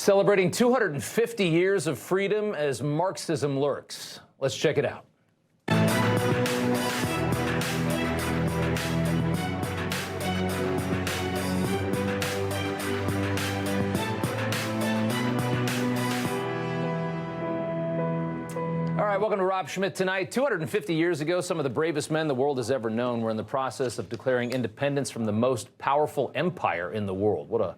Celebrating 250 years of freedom as Marxism lurks. Let's check it out. All right, welcome to Rob Schmitt Tonight. 250 years ago, some of the bravest men the world has ever known were in the process of declaring independence from the most powerful empire in the world. What a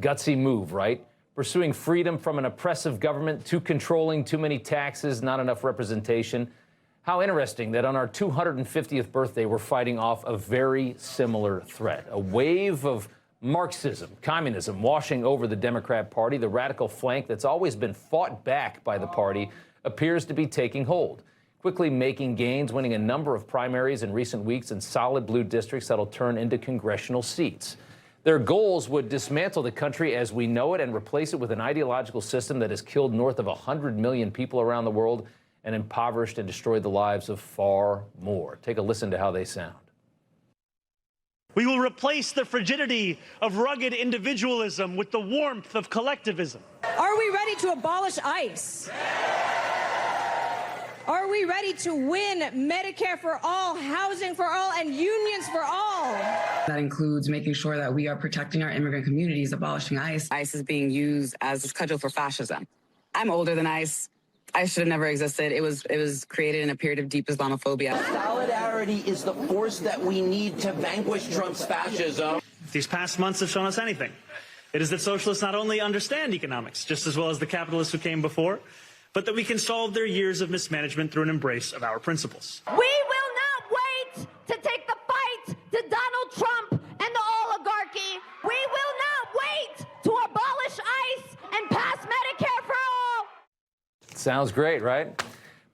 gutsy move, right? Pursuing freedom from an oppressive government, too controlling, too many taxes, not enough representation. How interesting that on our 250th birthday, we're fighting off a very similar threat. A wave of Marxism, communism washing over the Democrat Party. The radical flank that's always been fought back by the party appears to be taking hold, quickly making gains, winning a number of primaries in recent weeks in solid blue districts that'll turn into congressional seats. Their goals would dismantle the country as we know it and replace it with an ideological system that has killed north of 100 million people around the world and impoverished and destroyed the lives of far more. Take a listen to how they sound. We will replace the frigidity of rugged individualism with the warmth of collectivism. Are we ready to abolish ICE? Are we ready to win Medicare for all, housing for all, and unions for all? That includes making sure that we are protecting our immigrant communities, abolishing ICE. ICE is being used as a cudgel for fascism. I'm older than ICE. ICE should have never existed. It was created in a period of deep Islamophobia. Solidarity is the force that we need to vanquish Trump's fascism. If these past months have shown us anything, it is that socialists not only understand economics just as well as the capitalists who came before, but that we can solve their years of mismanagement through an embrace of our principles. We will not wait to take the fight to Donald Trump and the oligarchy. We will not wait to abolish ICE and pass Medicare for all. Sounds great, right?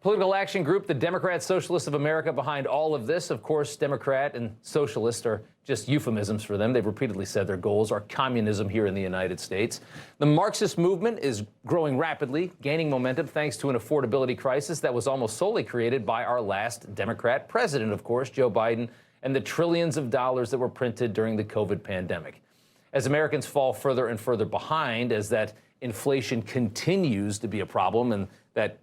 Political action group, the Democrat Socialists of America, behind all of this. Of course, Democrat and socialist are just euphemisms for them. They've repeatedly said their goals are communism here in the United States. The Marxist movement is growing rapidly, gaining momentum thanks to an affordability crisis that was almost solely created by our last Democrat president, of course, Joe Biden, and the trillions of dollars that were printed during the COVID pandemic. As Americans fall further and further behind, as that inflation continues to be a problem, and that,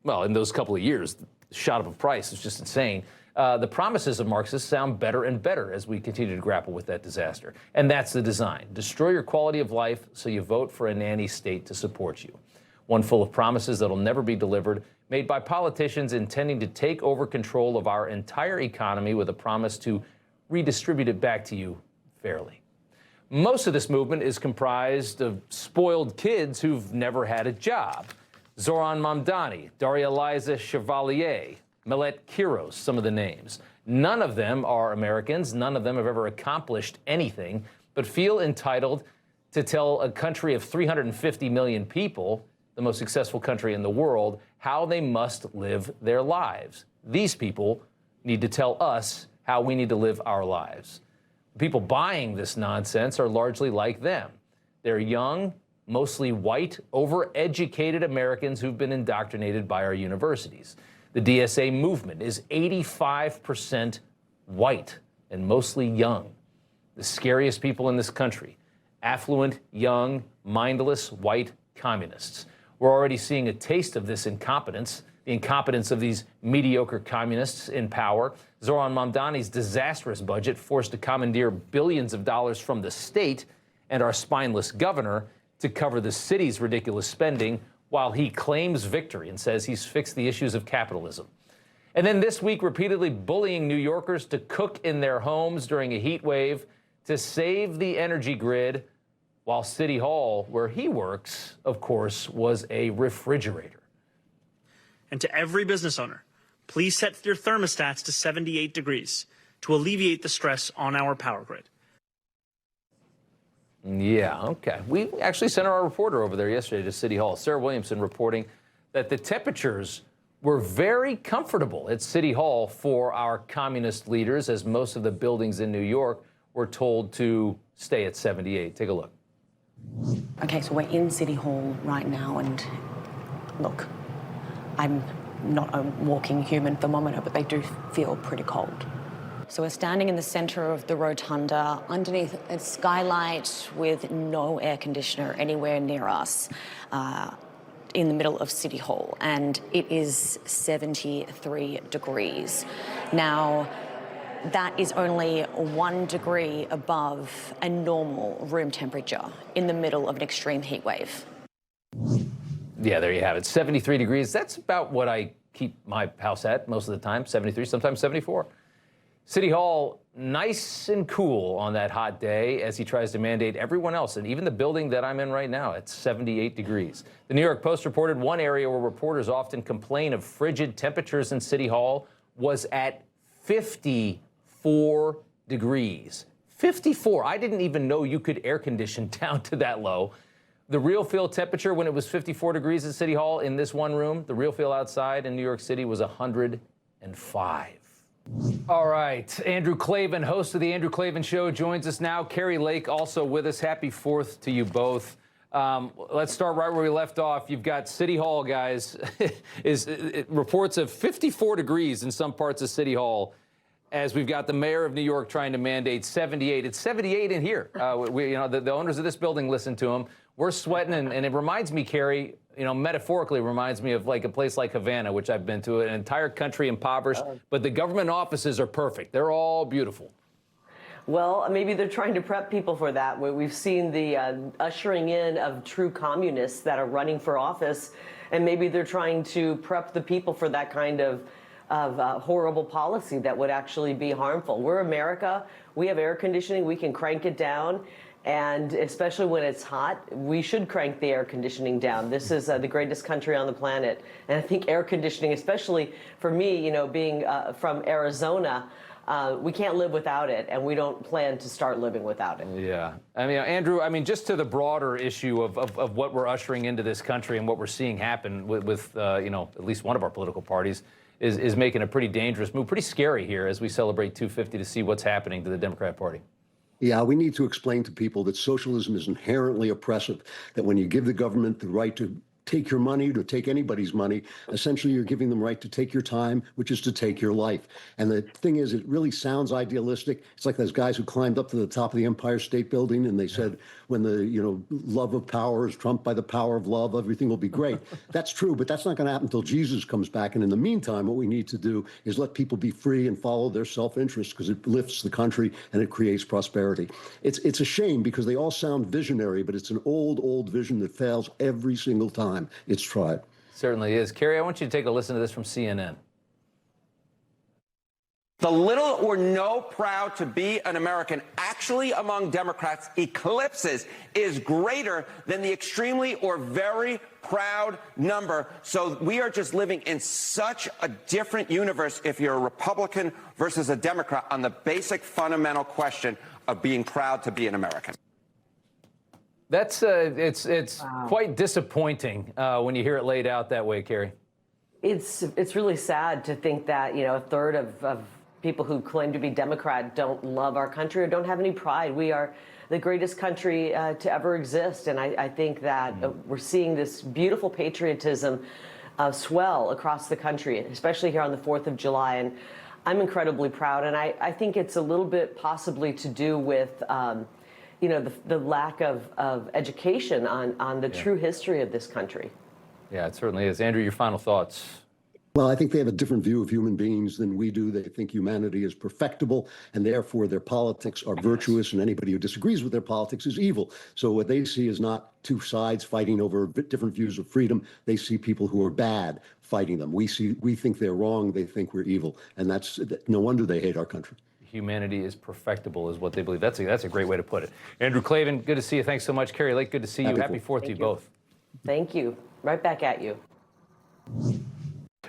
well, in those couple of years, the shot up of price is just insane. The promises of Marxists sound better and better as we continue to grapple with that disaster. And that's the design. Destroy your quality of life so you vote for a nanny state to support you. One full of promises that'll never be delivered, made by politicians intending to take over control of our entire economy with a promise to redistribute it back to you fairly. Most of this movement is comprised of spoiled kids who've never had a job. Zoran Mamdani, Daria Liza Chevalier, Millet Kiros, some of the names. None of them are Americans. None of them have ever accomplished anything, but feel entitled to tell a country of 350 million people, the most successful country in the world, how they must live their lives. These people need to tell us how we need to live our lives. The people buying this nonsense are largely like them. They're young, mostly white, overeducated Americans who've been indoctrinated by our universities. The DSA movement is 85% white and mostly young. The scariest people in this country, affluent, young, mindless, white communists. We're already seeing a taste of this incompetence, the incompetence of these mediocre communists in power. Zoran Mamdani's disastrous budget forced to commandeer billions of dollars from the state and our spineless governor to cover the city's ridiculous spending while he claims victory and says he's fixed the issues of capitalism. And then this week, repeatedly bullying New Yorkers to cook in their homes during a heat wave to save the energy grid, while City Hall, where he works, of course, was a refrigerator. And to every business owner, please set your thermostats to 78 degrees to alleviate the stress on our power grid. Yeah, okay. We actually sent our reporter over there yesterday to City Hall, Sarah Williamson, reporting that the temperatures were very comfortable at City Hall for our communist leaders, as most of the buildings in New York were told to stay at 78. Take a look. Okay, so we're in City Hall right now, and look, I'm not a walking human thermometer, but they do feel pretty cold. So we're standing in the center of the rotunda, underneath a skylight with no air conditioner anywhere near us, in the middle of City Hall, and it is 73 degrees. Now, that is only 1 degree above a normal room temperature in the middle of an extreme heat wave. Yeah, there you have it. 73 degrees. That's about what I keep my house at most of the time, 73, sometimes 74. City Hall, nice and cool on that hot day as he tries to mandate everyone else, and even the building that I'm in right now, it's 78 degrees. The New York Post reported one area where reporters often complain of frigid temperatures in City Hall was at 54 degrees. 54. I didn't even know you could air condition down to that low. The real feel temperature when it was 54 degrees at City Hall in this one room, the real feel outside in New York City was 105. All right, Andrew Klavan, host of the Andrew Klavan Show, joins us now. Kari Lake also with us. Happy 4th to you both. Let's start right where we left off. You've got City Hall, guys. Reports of 54 degrees in some parts of City Hall, as we've got the mayor of New York trying to mandate 78. It's 78 in here. The owners of this building listen to him. We're sweating, and it reminds me, Kari, metaphorically reminds me of like a place like Havana, which I've been to, an entire country impoverished, but the government offices are perfect. They're all beautiful. Well, maybe they're trying to prep people for that. We've seen the ushering in of true communists that are running for office, and maybe they're trying to prep the people for that kind of horrible policy that would actually be harmful. We're America. We have air conditioning. We can crank it down. And especially when it's hot, we should crank the air conditioning down. This is the greatest country on the planet. And I think air conditioning, especially for me, being from Arizona, we can't live without it, and we don't plan to start living without it. Yeah. Andrew, just to the broader issue of what we're ushering into this country and what we're seeing happen with at least one of our political parties is making a pretty dangerous move, pretty scary here as we celebrate 250 to see what's happening to the Democrat Party. Yeah, we need to explain to people that socialism is inherently oppressive, that when you give the government the right to take your money, to take anybody's money, essentially you're giving them right to take your time, which is to take your life. And the thing is, it really sounds idealistic. It's like those guys who climbed up to the top of the Empire State Building and they said, when the love of power is trumped by the power of love, everything will be great. That's true, but that's not going to happen until Jesus comes back. And in the meantime, what we need to do is let people be free and follow their self-interest, because it lifts the country and it creates prosperity. It's a shame because they all sound visionary, but it's an old vision that fails every single time it's tried. Certainly is. Kari, I want you to take a listen to this from CNN. The little or no proud to be an American actually among Democrats eclipses is greater than the extremely or very proud number. So we are just living in such a different universe if you're a Republican versus a Democrat on the basic fundamental question of being proud to be an American. That's it's quite disappointing when you hear it laid out that way, Kari. It's really sad to think that a third of people who claim to be Democrat don't love our country or don't have any pride. We are the greatest country to ever exist, and I think that we're seeing this beautiful patriotism swell across the country, especially here on the 4th of July. And I'm incredibly proud, and I think it's a little bit possibly to do with the lack of education on the true history of this country. Yeah, it certainly is. Andrew, your final thoughts. Well, I think they have a different view of human beings than we do. They think humanity is perfectible, and therefore their politics are virtuous, and anybody who disagrees with their politics is evil. So what they see is not two sides fighting over different views of freedom. They see people who are bad fighting them. We think they're wrong. They think we're evil. And that's no wonder they hate our country. Humanity is perfectible is what they believe. That's a great way to put it. Andrew Klavan, good to see you. Thanks so much. Kari Lake, good to see you. Happy 4th to you both. Thank you. Right back at you.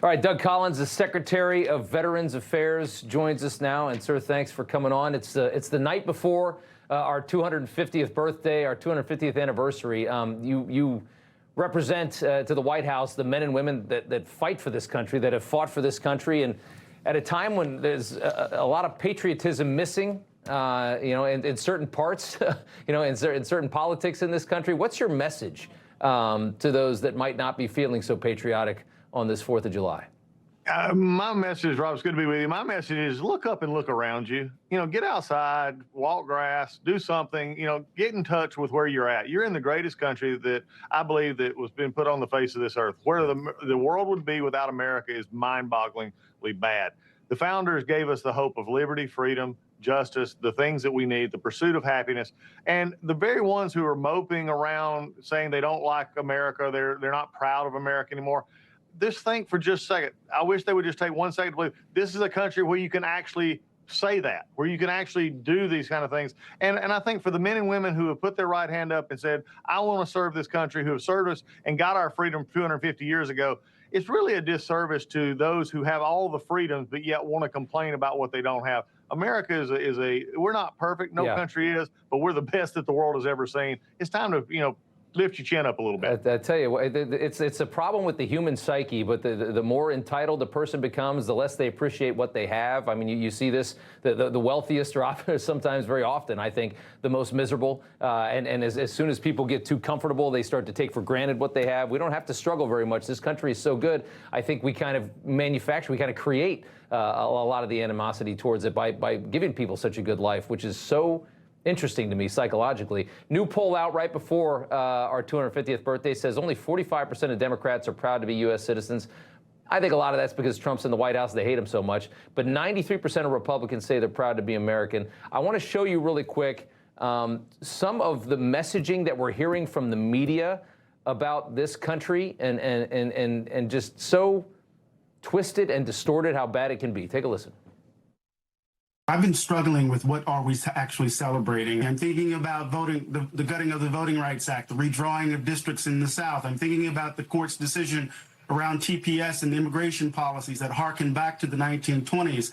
All right, Doug Collins, the Secretary of Veterans Affairs, joins us now. And, sir, thanks for coming on. It's the night before our 250th birthday, our 250th anniversary. You represent to the White House the men and women that fight for this country, that have fought for this country. And at a time when there's a lot of patriotism missing, in certain parts, in certain politics in this country, what's your message to those that might not be feeling so patriotic on this 4th of July? My message, Rob, it's good to be with you. My message is look up and look around you. Get outside, walk grass, do something, get in touch with where you're at. You're in the greatest country that I believe that was been put on the face of this earth. Where the world would be without America is mind-bogglingly bad. The founders gave us the hope of liberty, freedom, justice, the things that we need, the pursuit of happiness. And the very ones who are moping around saying they don't like America, they're not proud of America anymore. Just think for just a second. I wish they would just take 1 second to believe this is a country where you can actually say that, where you can actually do these kind of things. And I think for the men and women who have put their right hand up and said, I want to serve this country, who have served us and got our freedom 250 years ago, it's really a disservice to those who have all the freedoms but yet want to complain about what they don't have. America we're not perfect, no country is, but we're the best that the world has ever seen. It's time to, lift your chin up a little bit. I tell you, it's a problem with the human psyche, but the more entitled a person becomes, the less they appreciate what they have. I mean, you see this, the wealthiest are sometimes, very often, I think, the most miserable. And as soon as people get too comfortable, they start to take for granted what they have. We don't have to struggle very much. This country is so good. I think we kind of manufacture, we kind of create a lot of the animosity towards it by giving people such a good life, which is so interesting to me psychologically. New poll out right before our 250th birthday says only 45% of Democrats are proud to be U.S. citizens. I think a lot of that's because Trump's in the White House. They hate him so much. But 93% of Republicans say they're proud to be American. I want to show you really quick some of the messaging that we're hearing from the media about this country and just so twisted and distorted how bad it can be. Take a listen. I've been struggling with what are we actually celebrating. I'm thinking about voting, the gutting of the Voting Rights Act, the redrawing of districts in the South. I'm thinking about the court's decision around TPS and immigration policies that harken back to the 1920s.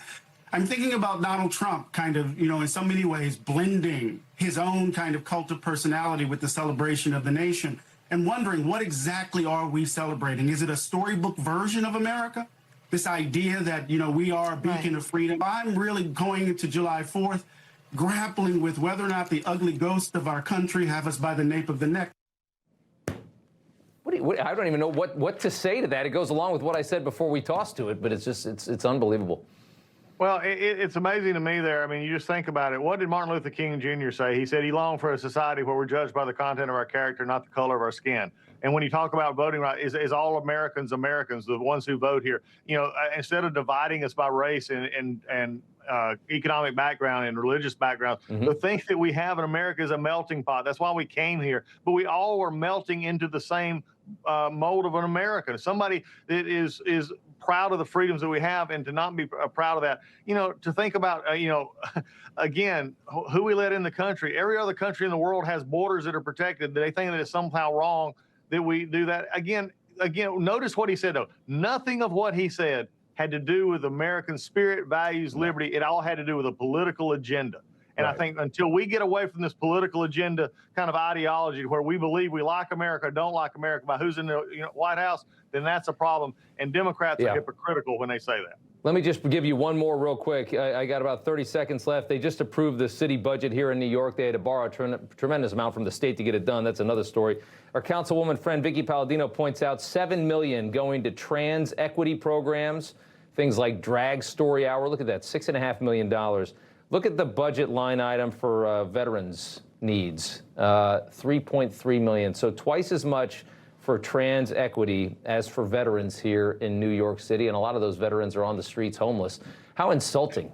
I'm thinking about Donald Trump kind of, in so many ways, blending his own kind of cult of personality with the celebration of the nation and wondering what exactly are we celebrating? Is it a storybook version of America? This idea that, we are a beacon of freedom. I'm really going into July 4th, grappling with whether or not the ugly ghosts of our country have us by the nape of the neck. I don't even know what to say to that. It goes along with what I said before we tossed to it, but it's unbelievable. Well, it's amazing to me there. I mean, you just think about it. What did Martin Luther King Jr. say? He said he longed for a society where we're judged by the content of our character, not the color of our skin. And when you talk about voting rights, is all Americans Americans, the ones who vote here? Instead of dividing us by race and economic background and religious background, the thing that we have in America is a melting pot. That's why we came here. But we all are melting into the same mold of an American. Somebody that is proud of the freedoms that we have, and to not be proud of that, to think about, again, who we let in the country. Every other country in the world has borders that are protected. They think that it's somehow wrong that we do that. Again, notice what he said, though. Nothing of what he said had to do with American spirit, values, liberty. It all had to do with a political agenda. And I think until we get away from this political agenda kind of ideology where we believe we like America, don't like America by who's in the White House, then that's a problem. And Democrats are hypocritical when they say that. Let me just give you one more real quick. I got about 30 seconds left. They just approved the city budget here in New York. They had to borrow a tremendous amount from the state to get it done. That's another story. Our councilwoman friend Vicky Palladino points out $7 million going to trans equity programs, things like Drag Story Hour. Look at that, $6.5 million. Look at the budget line item for veterans needs, $3.3 million. So twice as much for trans equity as for veterans here in New York City. And a lot of those veterans are on the streets homeless. How insulting.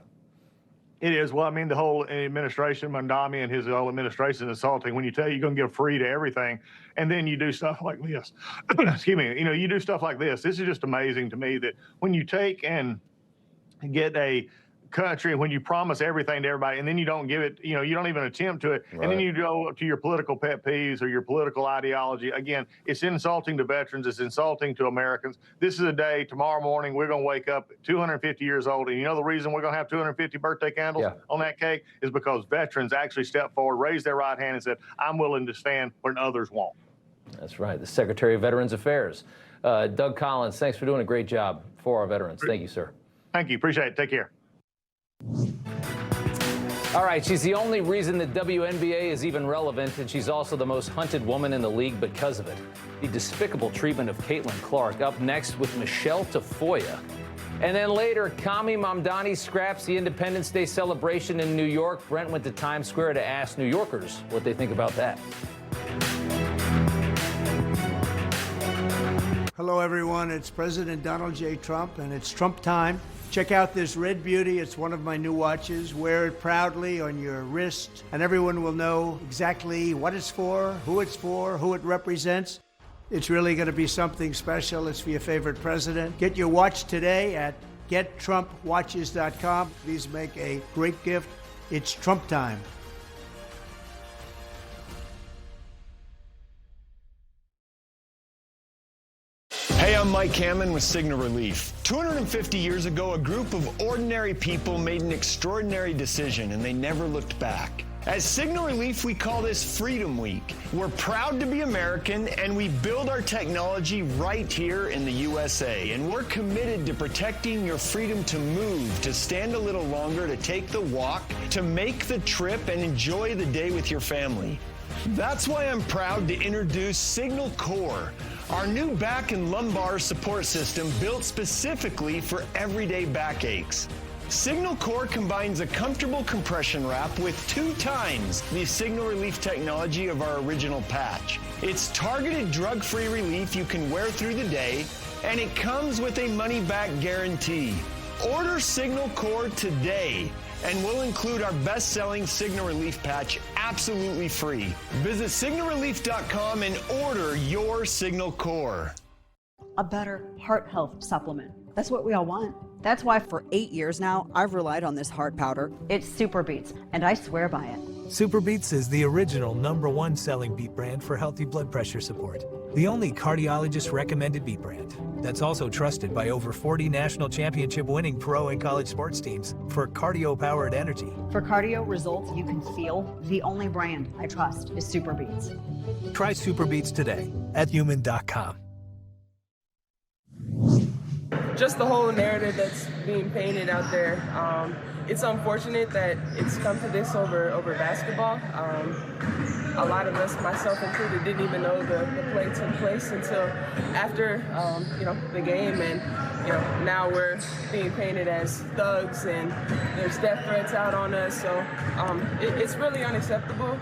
It is. Well, I mean, the whole administration, Mamdani and his whole administration is insulting when you tell you're going to give free to everything, and then you do stuff like this. Excuse me. You do stuff like this. This is just amazing to me that when you take and get a country, when you promise everything to everybody and then you don't give it, you don't even attempt to it, and then you go to your political pet peeves or your political ideology. Again, it's insulting to veterans. It's insulting to Americans. This is a day, tomorrow morning, we're going to wake up 250 years old. And the reason we're going to have 250 birthday candles on that cake is because veterans actually stepped forward, raised their right hand and said, I'm willing to stand when others won't. That's right. The Secretary of Veterans Affairs, Doug Collins, thanks for doing a great job for our veterans. Thank you, sir. Thank you. Appreciate it. Take care. All right, she's the only reason that WNBA is even relevant, and she's also the most hunted woman in the league because of it. The despicable treatment of Kaitlan Clark. Up next with Michele Tafoya And then later, Kami Mamdani scraps the Independence Day celebration in New York. Brent went to Times Square to ask New Yorkers what they think about that. Hello, everyone. It's President Donald J. Trump, and it's Trump time. Check out this red beauty. It's one of my new watches. Wear it proudly on your wrist, and everyone will know exactly what it's for, who it represents. It's really going to be something special. It's for your favorite president. Get your watch today at gettrumpwatches.com. These make a great gift. It's Trump time. Hey, I'm Mike Hammond with Signal Relief. 250 years ago, a group of ordinary people made an extraordinary decision, and they never looked back. At Signal Relief, we call this Freedom Week. We're proud to be American, and we build our technology right here in the USA. And we're committed to protecting your freedom to move, to stand a little longer, to take the walk, to make the trip, and enjoy the day with your family. That's why I'm proud to introduce Signal Core, our new back and lumbar support system built specifically for everyday backaches. Signal Core combines a comfortable compression wrap with 2 times the Signal Relief technology of our original patch. It's targeted drug-free relief you can wear through the day, and it comes with a money-back guarantee. Order Signal Core today, and we'll include our best-selling Signal Relief patch absolutely free. Visit signalrelief.com and order your Signal Core. A better heart health supplement. That's what we all want. That's why for 8 years now, I've relied on this heart powder. It's Super Beats, and I swear by it. Super Beats is the original #1 selling beet brand for healthy blood pressure support. The only cardiologist-recommended beet brand that's also trusted by over 40 national championship-winning pro and college sports teams for cardio-powered energy. For cardio results you can feel, the only brand I trust is Super Beats. Try Super Beats today at human.com. Just the whole narrative that's being painted out there. It's unfortunate that it's come to this over basketball. A lot of us, myself included, didn't even know the play took place until after the game, and now we're being painted as thugs and there's death threats out on us. So it's really unacceptable.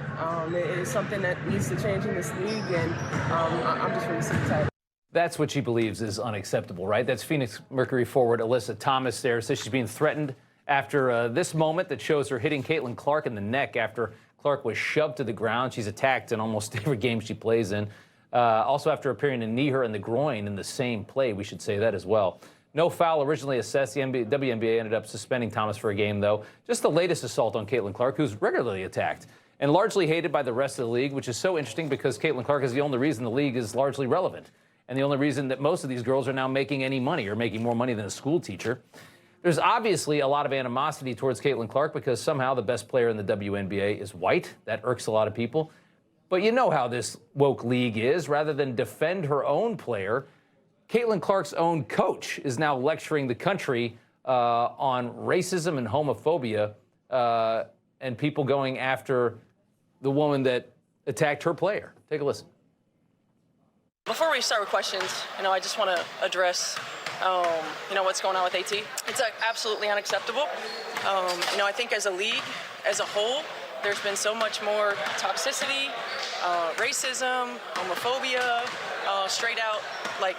It's something that needs to change in this league, and I'm just really sick and tired. That's what she believes is unacceptable, right? That's Phoenix Mercury forward Alyssa Thomas there. Says she's being threatened after this moment that shows her hitting Kaitlan Clark in the neck after Clark was shoved to the ground. She's attacked in almost every game she plays in. Also after appearing to knee her in the groin in the same play, we should say that as well. No foul originally assessed. The WNBA ended up suspending Thomas for a game, though. Just the latest assault on Kaitlan Clark, who's regularly attacked and largely hated by the rest of the league, which is so interesting because Kaitlan Clark is the only reason the league is largely relevant. And the only reason that most of these girls are now making any money or making more money than a school teacher. There's obviously a lot of animosity towards Kaitlan Clark because somehow the best player in the WNBA is white. That irks a lot of people. But you know how this woke league is. Rather than defend her own player, Kaitlan Clark's own coach is now lecturing the country on racism and homophobia and people going after the woman that attacked her player. Take a listen. Before we start with questions, I just want to address, what's going on with AT. It's absolutely unacceptable. I think as a league, as a whole, there's been so much more toxicity, racism, homophobia, straight out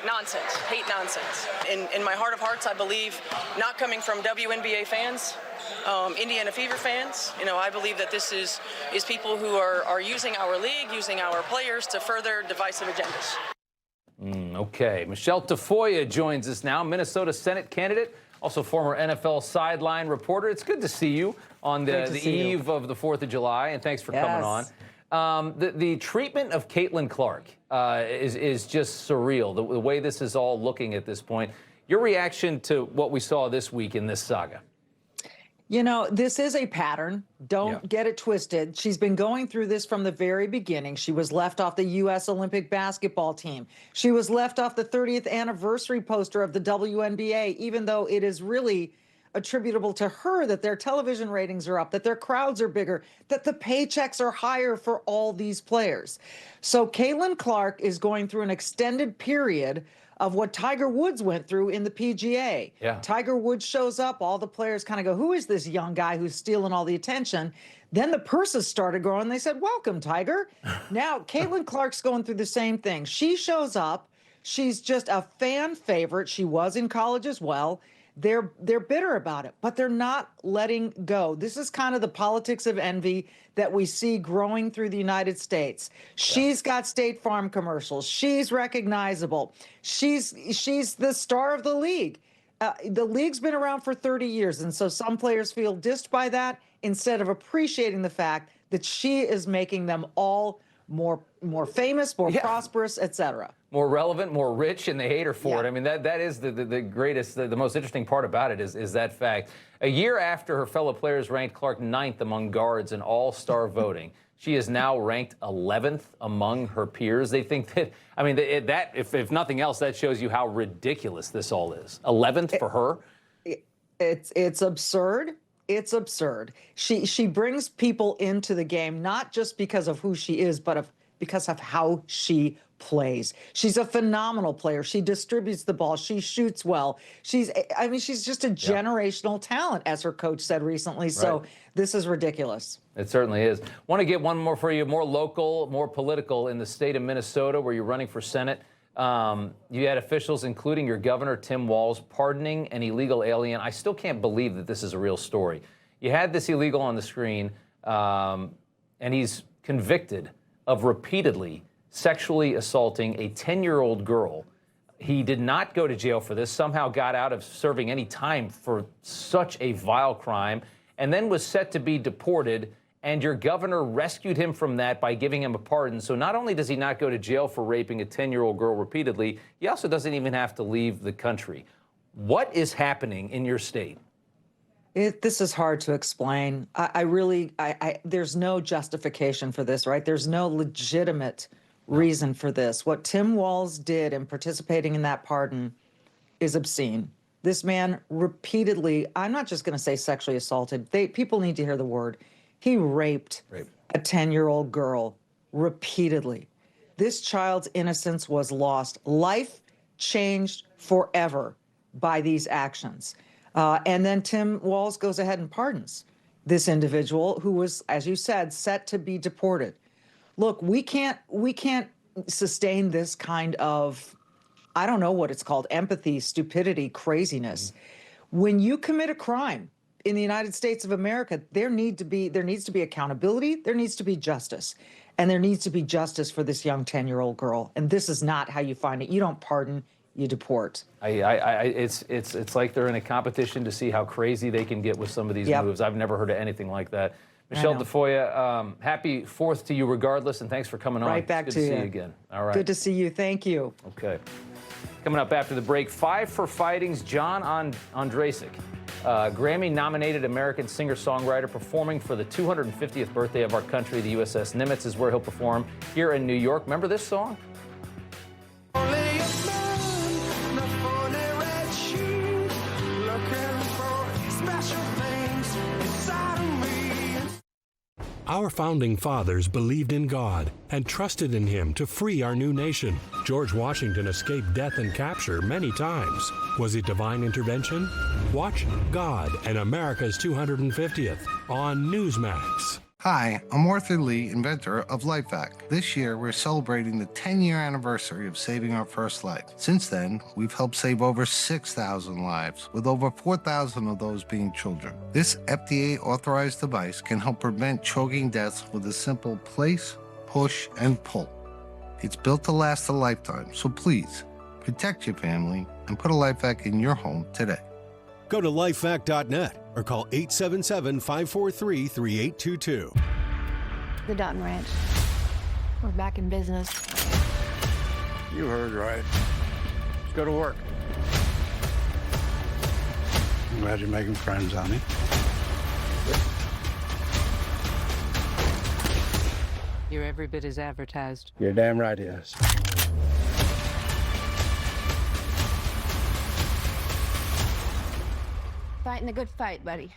nonsense, hate nonsense. In my heart of hearts, I believe, not coming from WNBA fans, Indiana Fever fans, I believe that this is people who are using our league, using our players to further divisive agendas. Okay. Michele Tafoya joins us now, Minnesota Senate candidate, also former NFL sideline reporter. It's good to see you on the eve of the 4th of July, and thanks for coming on. The treatment of Kaitlan Clark is just surreal, the way this is all looking at this point. Your reaction to what we saw this week in this saga? This is a pattern. Don't get it twisted. She's been going through this from the very beginning. She was left off the U.S. Olympic basketball team. She was left off the 30th anniversary poster of the WNBA, even though it is really attributable to her, that their television ratings are up, that their crowds are bigger, that the paychecks are higher for all these players. So Caitlin Clark is going through an extended period of what Tiger Woods went through in the PGA. Yeah. Tiger Woods shows up, all the players kind of go, who is this young guy who's stealing all the attention? Then the purses started growing. They said, welcome, Tiger. Now, Caitlin Clark's going through the same thing. She shows up. She's just a fan favorite. She was in college as well. They're bitter about it, but they're not letting go. This is kind of the politics of envy that we see growing through the United States. She's got State Farm commercials. She's recognizable. She's the star of the league. The league's been around for 30 years, and so some players feel dissed by that instead of appreciating the fact that she is making them all more famous, more prosperous, etc. More relevant, more rich, and they hate her for it. I mean, that is the greatest, the most interesting part about it is that fact. A year after her fellow players ranked Clark 9th among guards in all-star voting, she is now ranked 11th among her peers. They think that, I mean, if nothing else, that shows you how ridiculous this all is. 11th for her? It's absurd. It's absurd. She brings people into the game, not just because of who she is, but because of how she plays. She's a phenomenal player. She distributes the ball. She shoots well. She's just a generational talent, as her coach said recently. So this is ridiculous. It certainly is. Want to get one more for you, more local, more political, in the state of Minnesota, where you're running for Senate. You had officials, including your governor, Tim Walz, pardoning an illegal alien. I still can't believe that this is a real story. You had this illegal on the screen, and he's convicted of repeatedly sexually assaulting a 10-year-old girl. He did not go to jail for this, somehow got out of serving any time for such a vile crime, and then was set to be deported. And your governor rescued him from that by giving him a pardon. So not only does he not go to jail for raping a 10-year-old girl repeatedly, he also doesn't even have to leave the country. What is happening in your state? This is hard to explain. There's no justification for this, right? There's no legitimate reason for this. What Tim Walz did in participating in that pardon is obscene. This man repeatedly, I'm not just going to say sexually assaulted. People need to hear the word. He raped a 10-year-old girl repeatedly. This child's innocence was lost. Life changed forever by these actions. And then Tim Walz goes ahead and pardons this individual who was, as you said, set to be deported. Look, we can't sustain this kind of, I don't know what it's called, empathy, stupidity, craziness. When you commit a crime in the United States of America, there needs to be accountability, there needs to be justice, and there needs to be justice for this young 10-year-old girl. And this is not how you find it. You don't pardon, you deport. It's like they're in a competition to see how crazy they can get with some of these moves. I've never heard of anything like that. Michele Tafoya, happy 4th to you regardless, and thanks for coming on. Right back Good to you. See you again. All right. Good to see you. Thank you. Okay. Coming up after the break, 5 for Fighting's John Ondrasik, Grammy-nominated American singer-songwriter performing for the 250th birthday of our country. The USS Nimitz is where he'll perform here in New York. Remember this song? Our founding fathers believed in God and trusted in Him to free our new nation. George Washington escaped death and capture many times. Was it divine intervention? Watch God and America's 250th on Newsmax. Hi, I'm Arthur Lee, inventor of LifeVac. This year, we're celebrating the 10-year anniversary of saving our first life. Since then, we've helped save over 6,000 lives, with over 4,000 of those being children. This FDA-authorized device can help prevent choking deaths with a simple place, push, and pull. It's built to last a lifetime, so please, protect your family and put a LifeVac in your home today. Go to lifevac.net or call 877-543-3822. The Dutton Ranch. We're back in business. You heard right. Let's go to work. I'm glad you're making friends, honey. You're every bit as advertised. You're damn right he is. Fighting the good fight, buddy.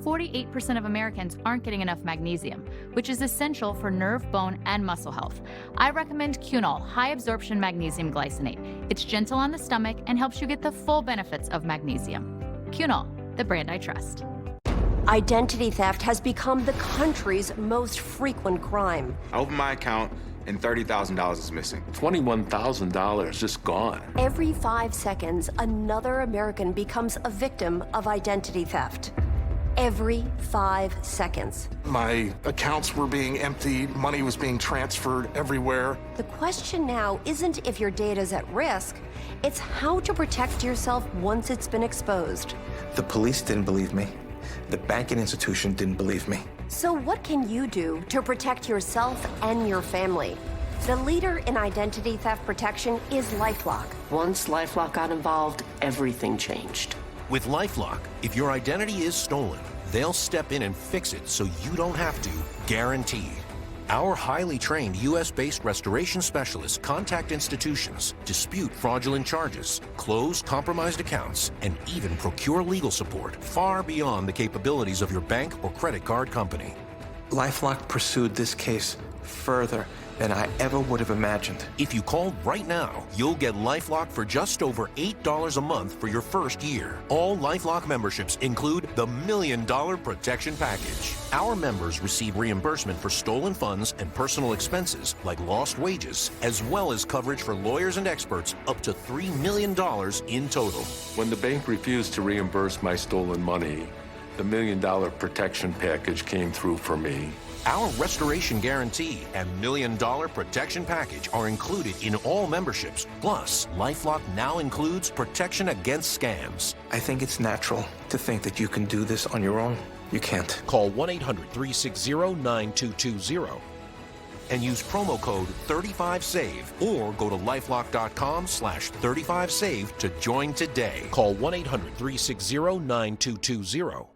48% of Americans aren't getting enough magnesium, which is essential for nerve, bone, and muscle health. I recommend Cunol High Absorption Magnesium Glycinate. It's gentle on the stomach and helps you get the full benefits of magnesium. Cunol, the brand I trust. Identity theft has become the country's most frequent crime. I opened my account and $30,000 is missing. $21,000 just gone. Every 5 seconds, another American becomes a victim of identity theft. Every 5 seconds. My accounts were being emptied, money was being transferred everywhere. The question now isn't if your data's at risk, it's how to protect yourself once it's been exposed. The police didn't believe me. The banking institution didn't believe me. So what can you do to protect yourself and your family? The leader in identity theft protection is LifeLock. Once LifeLock got involved, everything changed. With LifeLock, if your identity is stolen, they'll step in and fix it so you don't have to, guaranteed. Our highly trained U.S.-based restoration specialists contact institutions, dispute fraudulent charges, close compromised accounts, and even procure legal support far beyond the capabilities of your bank or credit card company. LifeLock pursued this case further than I ever would have imagined. If you call right now, you'll get LifeLock for just over $8 a month for your first year. All LifeLock memberships include the $1 Million Protection Package. Our members receive reimbursement for stolen funds and personal expenses like lost wages, as well as coverage for lawyers and experts up to $3 million in total. When the bank refused to reimburse my stolen money, the $1 Million Protection Package came through for me. Our restoration guarantee and $1 Million Protection Package are included in all memberships. Plus, LifeLock now includes protection against scams. I think it's natural to think that you can do this on your own. You can't. Call 1-800-360-9220 and use promo code 35SAVE or go to lifelock.com/35SAVE to join today. Call 1-800-360-9220.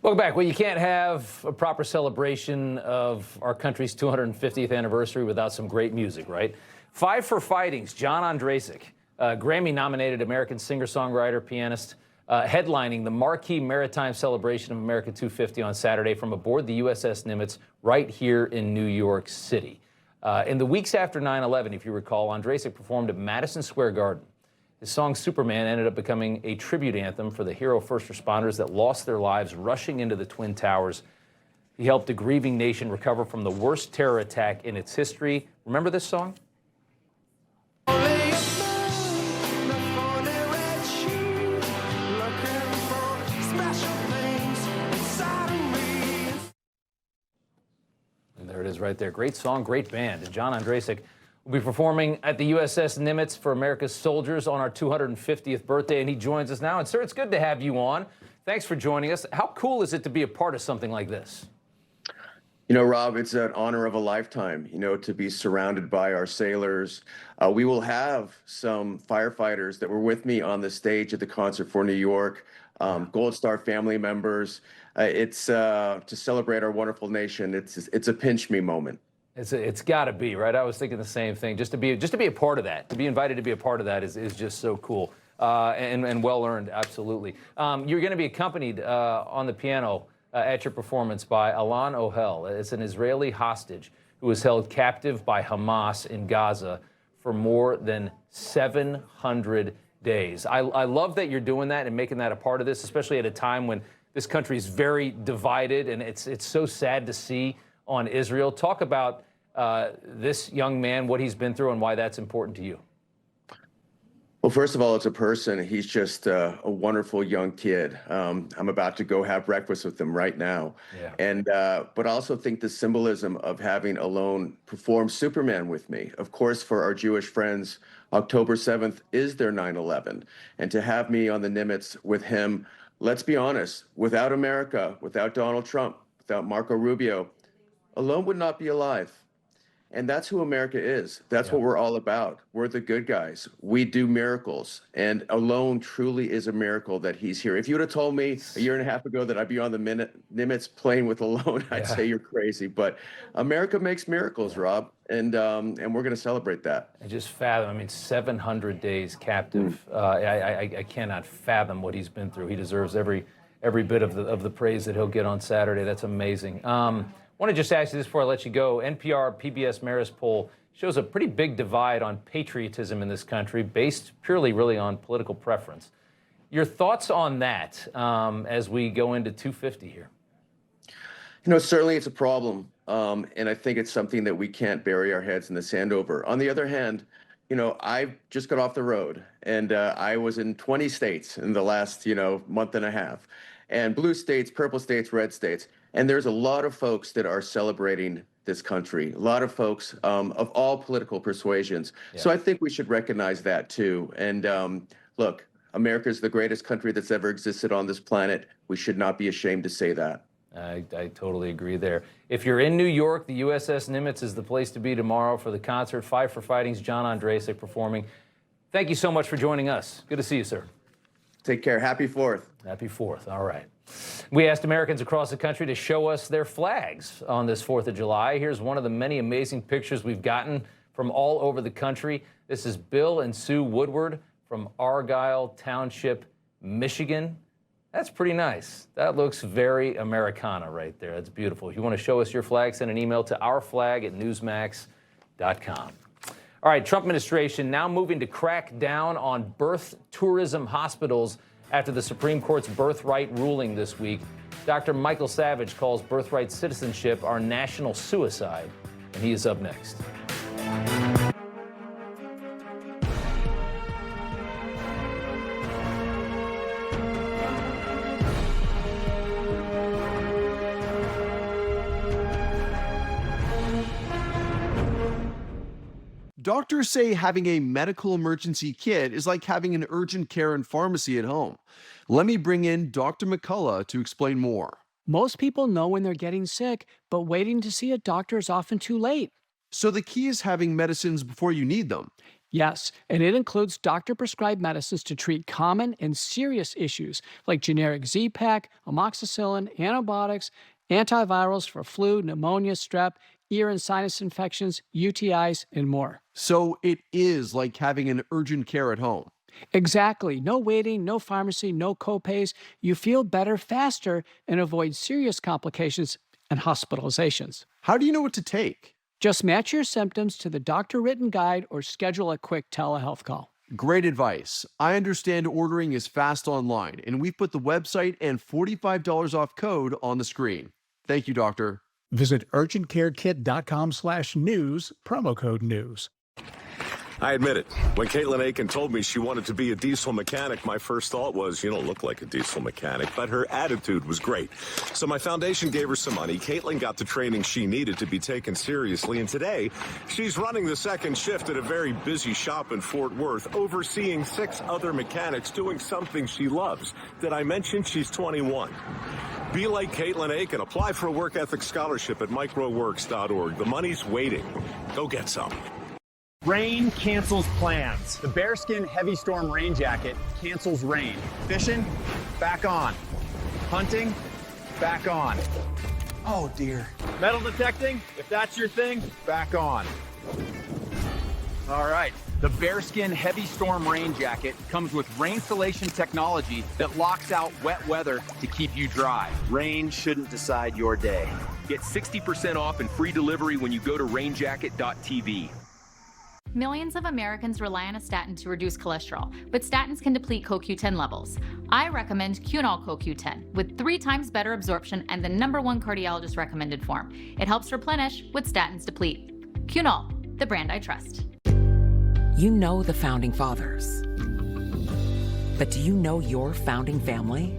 Welcome back. Well, you can't have a proper celebration of our country's 250th anniversary without some great music, right? Five for Fighting's John Ondrasik, Grammy-nominated American singer-songwriter, pianist, headlining the marquee maritime celebration of America 250 on Saturday from aboard the USS Nimitz right here in New York City. In the weeks after 9/11, if you recall, Ondrasik performed at Madison Square Garden. His song Superman ended up becoming a tribute anthem for the hero first responders that lost their lives rushing into the Twin Towers. He helped a grieving nation recover from the worst terror attack in its history. Remember this song? And there it is right there. Great song, great band. And John Ondrasik will be performing at the USS Nimitz for America's soldiers on our 250th birthday, and he joins us now. And, sir, it's good to have you on. Thanks for joining us. How cool is it to be a part of something like this? You know, Rob, it's an honor of a lifetime, you know, to be surrounded by our sailors. We will have some firefighters that were with me on the stage at the concert for New York, Gold Star family members. It's to celebrate our wonderful nation. It's a pinch me moment. It's got to be, right? I was thinking the same thing. Just to be a part of that, to be invited to be a part of that is just so cool and well earned, absolutely. You're going to be accompanied on the piano at your performance by Alan Ohel. It's an Israeli hostage who was held captive by Hamas in Gaza for more than 700 days. I love that you're doing that and making that a part of this, especially at a time when this country is very divided, and it's so sad to see on Israel. Talk about this young man, what he's been through, and why that's important to you. Well, first of all, as a person, he's just a wonderful young kid. I'm about to go have breakfast with him right now. Yeah. And but I also think the symbolism of having Alon perform Superman with me. Of course, for our Jewish friends, October 7th is their 9/11. And to have me on the Nimitz with him, let's be honest, without America, without Donald Trump, without Marco Rubio, Alon would not be alive. And that's who America is. That's what we're all about. We're the good guys. We do miracles. And alone truly is a miracle that he's here. If you would have told me a year and a half ago that I'd be on the Nimitz playing with Alone, I'd say you're crazy. But America makes miracles, Rob. And we're going to celebrate that. I just fathom, 700 days captive. I cannot fathom what he's been through. He deserves every bit of the praise that he'll get on Saturday. That's amazing. I want to just ask you this before I let you go. NPR PBS Marist poll shows a pretty big divide on patriotism in this country, based purely really on political preference. Your thoughts on that as we go into 250 here? Certainly it's a problem. And I think it's something that we can't bury our heads in the sand over. On the other hand, I just got off the road, and I was in 20 states in the last, month and a half. And blue states, purple states, red states. And there's a lot of folks that are celebrating this country, a lot of folks of all political persuasions. Yeah. So I think we should recognize that too. And look, America is the greatest country that's ever existed on this planet. We should not be ashamed to say that. I totally agree there. If you're in New York, the USS Nimitz is the place to be tomorrow for the concert. Five for Fighting's John Ondrasik performing. Thank you so much for joining us. Good to see you, sir. Take care. Happy 4th. Happy 4th. All right. We asked Americans across the country to show us their flags on this 4th of July. Here's one of the many amazing pictures we've gotten from all over the country. This is Bill and Sue Woodward from Argyle Township, Michigan. That's pretty nice. That looks very Americana right there. That's beautiful. If you want to show us your flag, send an email to ourflag@newsmax.com. All right, Trump administration now moving to crack down on birth tourism hospitals after the Supreme Court's Birthright ruling this week. Dr. Michael Savage calls Birthright citizenship our national suicide, and he is up next. Doctors say having a medical emergency kit is like having an urgent care and pharmacy at home. Let me bring in Dr. McCullough to explain more. Most people know when they're getting sick, but waiting to see a doctor is often too late. So the key is having medicines before you need them. Yes, and it includes doctor-prescribed medicines to treat common and serious issues like generic Z-Pak, amoxicillin, antibiotics, antivirals for flu, pneumonia, strep, ear and sinus infections, UTIs, and more. So it is like having an urgent care at home. Exactly. No waiting, no pharmacy, no copays. You feel better faster and avoid serious complications and hospitalizations. How do you know what to take? Just match your symptoms to the doctor-written guide or schedule a quick telehealth call. Great advice. I understand ordering is fast online, and we've put the website and $45 off code on the screen. Thank you, doctor. Visit urgentcarekit.com/news, promo code news. I admit it. When Kaitlan Aiken told me she wanted to be a diesel mechanic, my first thought was, you don't look like a diesel mechanic, but her attitude was great. So my foundation gave her some money. Kaitlan got the training she needed to be taken seriously, and today she's running the second shift at a very busy shop in Fort Worth, overseeing 6 other mechanics doing something she loves. Did I mention she's 21? Be like Kaitlan Aiken. Apply for a work ethic scholarship at microworks.org. The money's waiting. Go get some. Rain cancels plans. The Bearskin Heavy Storm Rain Jacket cancels rain. Fishing? Back on. Hunting? Back on. Oh dear. Metal detecting? If that's your thing, back on. All right. The Bearskin Heavy Storm Rain Jacket comes with rainsulation technology that locks out wet weather to keep you dry. Rain shouldn't decide your day. Get 60% off and free delivery when you go to rainjacket.tv. Millions of Americans rely on a statin to reduce cholesterol, but statins can deplete CoQ10 levels. I recommend Cunol CoQ10 with 3 times better absorption and the #1 cardiologist recommended form. It helps replenish what statins deplete. Cunol, the brand I trust. You know the Founding Fathers, but do you know your founding family?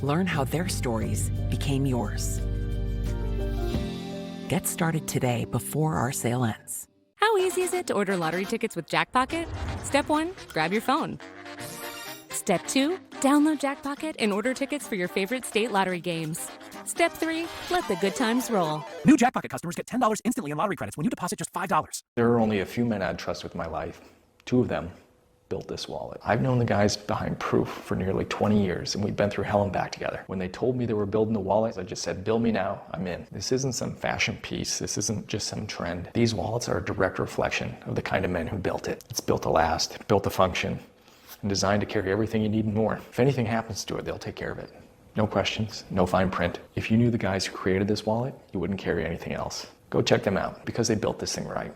Learn how their stories became yours. Get started today before our sale ends. How easy is it to order lottery tickets with Jackpocket? Step 1, grab your phone. Step 2, download Jackpocket and order tickets for your favorite state lottery games. Step 3, let the good times roll. New Jackpocket customers get $10 instantly in lottery credits when you deposit just $5. There are only a few men I'd trust with my life. 2 of them built this wallet. I've known the guys behind Proof for nearly 20 years, and we've been through hell and back together. When they told me they were building the wallet, I just said, bill me now, I'm in. This isn't some fashion piece. This isn't just some trend. These wallets are a direct reflection of the kind of men who built it. It's built to last, built to function, and designed to carry everything you need and more. If anything happens to it, they'll take care of it. No questions, no fine print. If you knew the guys who created this wallet, you wouldn't carry anything else. Go check them out, because they built this thing right.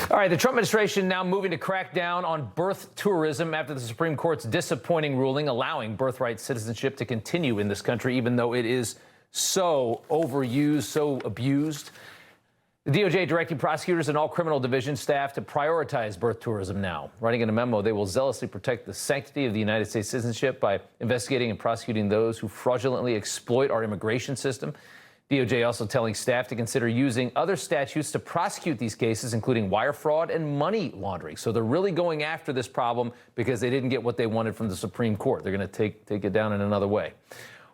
All right, the Trump administration now moving to crack down on birth tourism after the Supreme Court's disappointing ruling allowing birthright citizenship to continue in this country, even though it is so overused, so abused. The DOJ directing prosecutors and all criminal division staff to prioritize birth tourism now. Writing in a memo, they will zealously protect the sanctity of the United States citizenship by investigating and prosecuting those who fraudulently exploit our immigration system. DOJ also telling staff to consider using other statutes to prosecute these cases, including wire fraud and money laundering. So they're really going after this problem because they didn't get what they wanted from the Supreme Court. They're going to take it down in another way.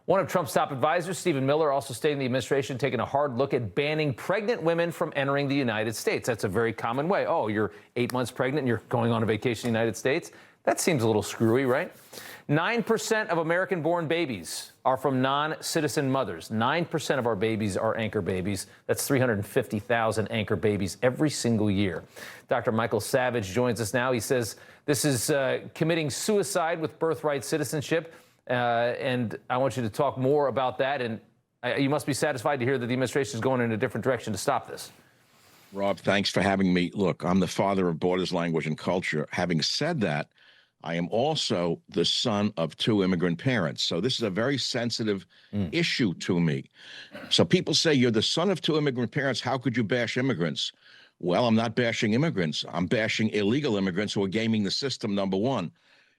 One of Trump's top advisors, Stephen Miller, also stating the administration taking a hard look at banning pregnant women from entering the United States. That's a very common way. Oh, you're 8 months pregnant and you're going on a vacation in the United States? That seems a little screwy, right? 9% of American-born babies are from non-citizen mothers. 9% of our babies are anchor babies. That's 350,000 anchor babies every single year. Dr. Michael Savage joins us now. He says this is committing suicide with birthright citizenship. And I want you to talk more about that. And you must be satisfied to hear that the administration is going in a different direction to stop this. Rob, thanks for having me. Look, I'm the father of Borders, Language, and Culture. Having said that, I am also the son of 2 immigrant parents. So this is a very sensitive issue to me. So people say, you're the son of 2 immigrant parents. How could you bash immigrants? Well, I'm not bashing immigrants. I'm bashing illegal immigrants who are gaming the system, number one.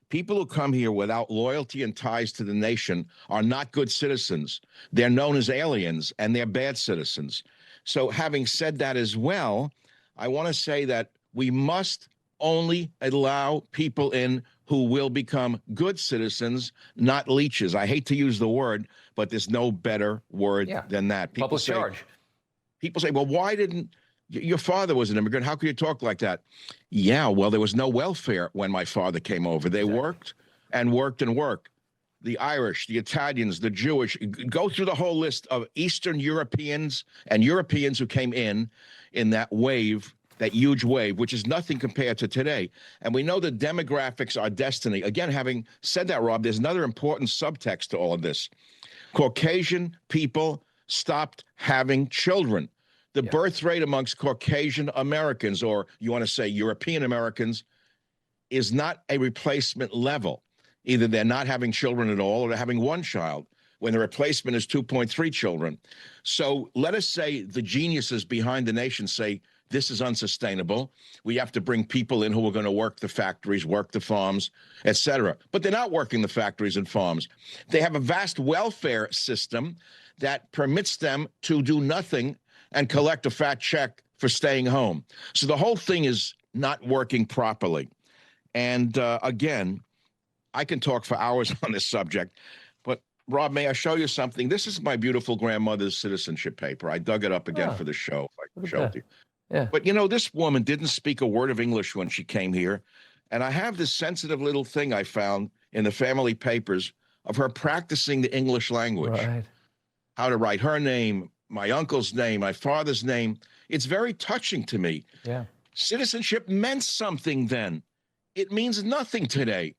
People who come here without loyalty and ties to the nation are not good citizens. They're known as aliens, and they're bad citizens. So having said that as well, I want to say that we must only allow people in who will become good citizens, not leeches. I hate to use the word, but there's no better word than that. Public charge. People say, well, why didn't your father was an immigrant? How could you talk like that? Yeah, well, there was no welfare when my father came over. They worked and worked and worked. The Irish, the Italians, the Jewish, go through the whole list of Eastern Europeans and Europeans who came in that wave, that huge wave, which is nothing compared to today. And we know the demographics are destiny. Again, having said that, Rob, there's another important subtext to all of this. Caucasian people stopped having children. The birth rate amongst Caucasian Americans, or you want to say European Americans, is not a replacement level. Either they're not having children at all or they're having 1 child when the replacement is 2.3 children. So let us say the geniuses behind the nation say, this is unsustainable. We have to bring people in who are going to work the factories, work the farms, et cetera. But they're not working the factories and farms. They have a vast welfare system that permits them to do nothing and collect a fat check for staying home. So the whole thing is not working properly. And again, I can talk for hours on this subject, but Rob, may I show you something? This is my beautiful grandmother's citizenship paper. I dug it up again for the show. If I can show it to you. Yeah. But you know, this woman didn't speak a word of English when she came here. And I have this sensitive little thing I found in the family papers of her practicing the English language. Right. How to write her name, my uncle's name, my father's name. It's very touching to me. Yeah. Citizenship meant something then. It means nothing today.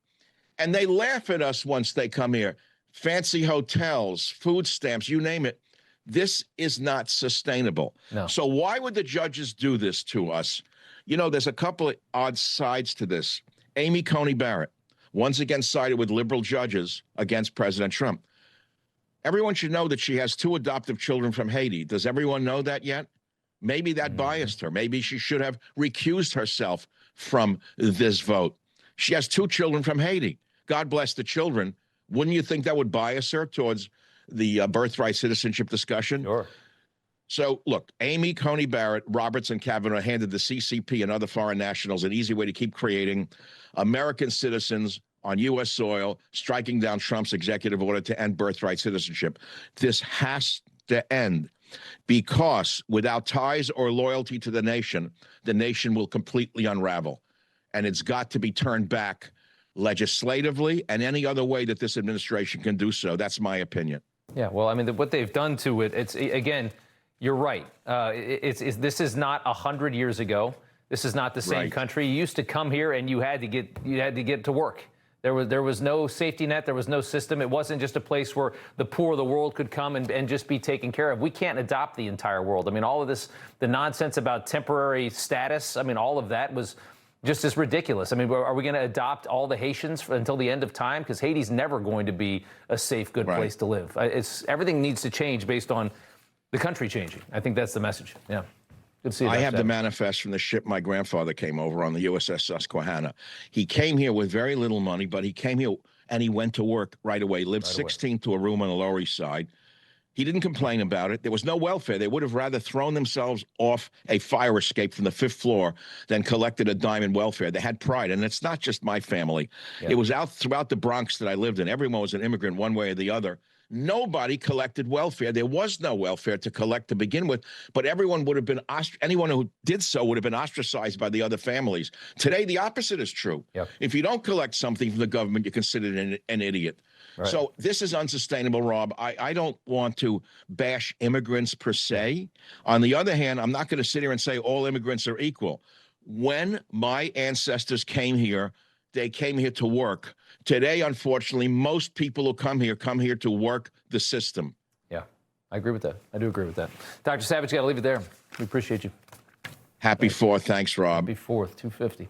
And they laugh at us once they come here. Fancy hotels, food stamps, you name it. This is not sustainable. No. So why would the judges do this to us? You know, there's a couple of odd sides to this. Amy Coney Barrett, once again sided with liberal judges against President Trump. Everyone should know that she has 2 adoptive children from Haiti. Does everyone know that yet? Maybe that biased her. Maybe she should have recused herself from this vote. She has 2 children from Haiti. God bless the children. Wouldn't you think that would bias her towards the birthright citizenship discussion? Sure. So, look, Amy Coney Barrett, Roberts, and Kavanaugh handed the CCP and other foreign nationals an easy way to keep creating American citizens on U.S. soil, striking down Trump's executive order to end birthright citizenship. This has to end, because without ties or loyalty to the nation will completely unravel. And it's got to be turned back legislatively and any other way that this administration can do so. That's my opinion. Yeah, well, I mean, what they've done to it, it's, again, you're right. This is not 100 years ago. This is not the same country. You used to come here and you had to get to work. There was no safety net. There was no system. It wasn't just a place where the poor of the world could come and just be taken care of. We can't adopt the entire world. I mean, all of this, the nonsense about temporary status, I mean, all of that was just as ridiculous. I mean, are we going to adopt all the Haitians until the end of time? Because Haiti's never going to be a safe, good place to live. Everything needs to change based on the country changing. I think that's the message. Yeah. Good to see you. I have the manifest from the ship my grandfather came over on, the USS Susquehanna. He came here with very little money, but he came here and he went to work right away, lived 16 to a room on the Lower East Side. He didn't complain about it. There was no welfare. They would have rather thrown themselves off a fire escape from the 5th floor than collected a dime in welfare. They had pride, and it's not just my family. Yeah. It was out throughout the Bronx that I lived in. Everyone was an immigrant one way or the other. Nobody collected welfare. There was no welfare to collect to begin with, but everyone would have been, anyone who did so would have been ostracized by the other families. Today, the opposite is true. Yep. If you don't collect something from the government, you're considered an idiot. Right. So this is unsustainable, Rob. I don't want to bash immigrants per se. On the other hand, I'm not going to sit here and say all immigrants are equal. When my ancestors came here, they came here to work. Today, unfortunately, most people who come here to work the system. Yeah, I agree with that. I do agree with that. Dr. Savage, got to leave it there. We appreciate you. Happy 4th. Thanks, Rob. Happy 4th, 250.